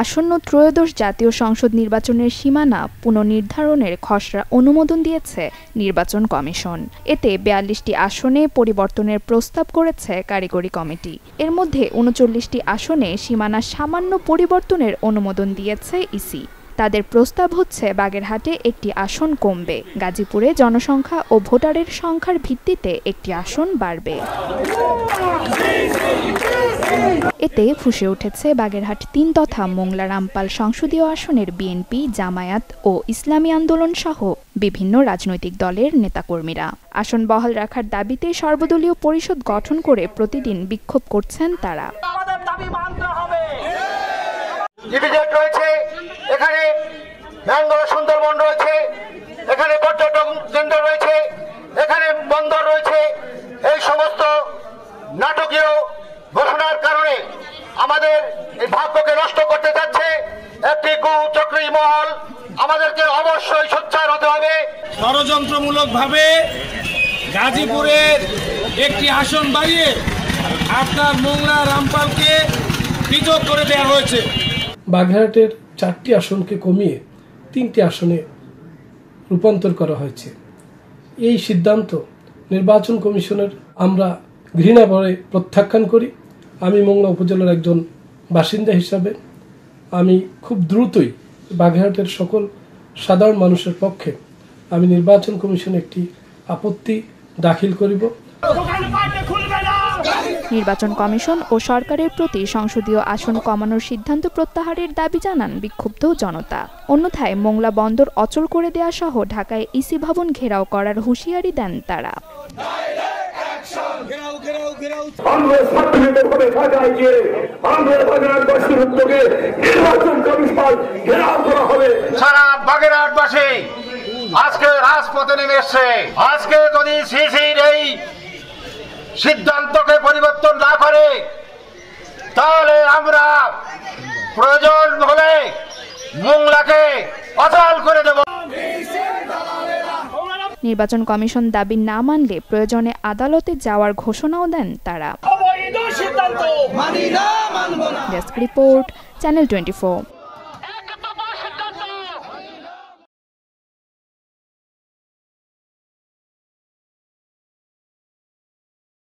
আসন্ন ত্রয়োদশ জাতীয় সংসদ নির্বাচনের সীমানা পুনর্নির্ধারণের খসড়া অনুমোদন দিয়েছে নির্বাচন কমিশন। এতে ৪২টি আসনে পরিবর্তনের প্রস্তাব করেছে কারিগরি কমিটি। এর মধ্যে ৩৯টি আসনে সীমানা সামান্য পরিবর্তনের অনুমোদন দিয়েছে ইসি। তাদের প্রস্তাব হচ্ছে বাগেরহাটে একটি আসন কমবে, গাজীপুরে জনসংখ্যা ও ভোটারের সংখ্যার ভিত্তিতে একটি আসন বাড়বে। এতে ফুঁসে উঠেছে বাগেরহাট ৩ তথা মোংলা রামপাল সংসদীয় আসনের বিএনপি, জামায়াত ও ইসলামী আন্দোলন সহ বিভিন্ন রাজনৈতিক দলের নেতাকর্মীরা। আসন বহাল রাখার দাবিতে সর্বদলীয় পরিষদ গঠন করে প্রতিদিন বিক্ষোভ করছেন তারা। এখানে ব্যাঙ্গালোর সুন্দরবন রয়েছে, এখানে পর্যটন কেন্দ্র রয়েছে, এখানে বন্দর রয়েছে। এই সমস্ত নাটকীয় ঘোষণার কারণে আমাদের এই ভাগ্যকে নষ্ট করতে যাচ্ছে একটি কুচক্রী মহল। আমাদেরকে অবশ্যই সোচ্চার হতে হবে। ষড়যন্ত্রমূলকভাবে গাজীপুরের একটি আসন বাড়িয়ে আপনার মোংলা রামপালকে পৃথক করে দেওয়া হয়েছে। বাগেরহাটের 4টি আসনকে কমিয়ে 3টি আসনে রূপান্তর করা হয়েছে। এই সিদ্ধান্ত নির্বাচন কমিশনের আমরা ঘৃণা ভরে প্রত্যাখ্যান করি। আমি মোংলা উপজেলার একজন বাসিন্দা হিসাবে আমি খুব দ্রুতই বাগেরহাটের সকল সাধারণ মানুষের পক্ষে আমি নির্বাচন কমিশনে একটি আপত্তি দাখিল করিব। নির্বাচন কমিশন ও সরকারের প্রতি সংসদীয় আসন কমানোর সিদ্ধান্ত প্রত্যাহারের দাবি জানান বিক্ষুব্ধ জনতা। অন্যথায় মোংলা বন্দর অচল করে দেয়া সহ ঢাকায় ইসি ভবন ঘেরাও করার হুঁশিয়ারি দেন তারা। সারা বাগেরহাটবাসী আজকে রাজপথে নেমে এসছে। আজকে যদি সিসির এই সিদ্ধান্তকে পরিবর্তন না করে তাহলে আমরা প্রয়োজন হলে মোংলাকে অচল করে দেব। নির্বাচন কমিশন দাবি না মানলে প্রয়োজনে আদালতে যাওয়ার ঘোষণাও দেন তারা। Desk report, channel 24।